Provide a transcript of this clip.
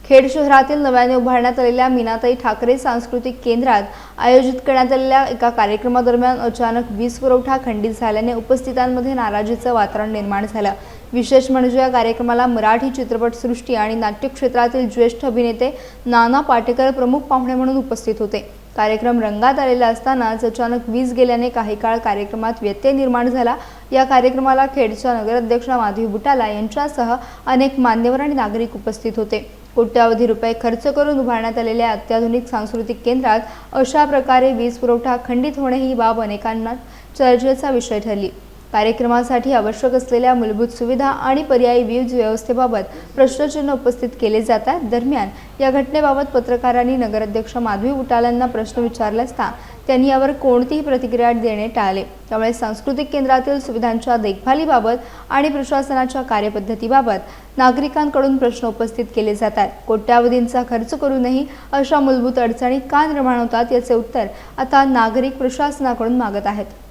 खेड शहरातील नव्याने उभारण्यात आलेल्या मीनाताई ठाकरे सांस्कृतिक केंद्रात आयोजित करण्यात आलेल्या एका कार्यक्रमादरम्यान अचानक वीज पुरवठा खंडित झाल्याने उपस्थितांमध्ये नाराजीचं वातावरण निर्माण झालं। विशेष म्हणजे या कार्यक्रमाला मराठी चित्रपटसृष्टी आणि नाट्य क्षेत्रातील ज्येष्ठ अभिनेते नाना पाटेकर प्रमुख पाहुणे म्हणून उपस्थित होते। कार्यक्रम रंगात आलेला असतानाच अचानक वीज गेल्याने काही काळ कार्यक्रमात व्यत्यय निर्माण झाला। या कार्यक्रमाला खेडच्या नगराध्यक्ष माधवी बुटाला यांच्यासह अनेक मान्यवर आणि नागरिक उपस्थित होते। कोट्यावधी रुपये खर्च करून उभारण्यात आलेल्या अत्याधुनिक सांस्कृतिक केंद्रात अशा प्रकारे वीज पुरवठा खंडित होणे ही बाब अनेकांना चर्चेचा विषय ठरली। कार्यक्रमासाठी आवश्यक असलेल्या मूलभूत सुविधा आणि पर्यायी वीज व्यवस्थेबाबत प्रश्नचिन्ह उपस्थित केले जातात। दरम्यान या घटनेबाबत पत्रकारांनी नगराध्यक्ष माधवी बुटाल यांना प्रश्न विचारला असता त्यांनी यावर कोणतीही प्रतिक्रिया देणे टाळले। त्यामुळे सांस्कृतिक केंद्रातील सुविधांच्या देखभालीबाबत आणि प्रशासनाच्या कार्यपद्धतीबाबत नागरिकांकडून प्रश्न उपस्थित केले जातात। कोट्यावधींचा खर्च करूनही अशा मूलभूत अडचणी का निर्माण होतात याचे उत्तर आता नागरिक प्रशासनाकडून मागत आहेत।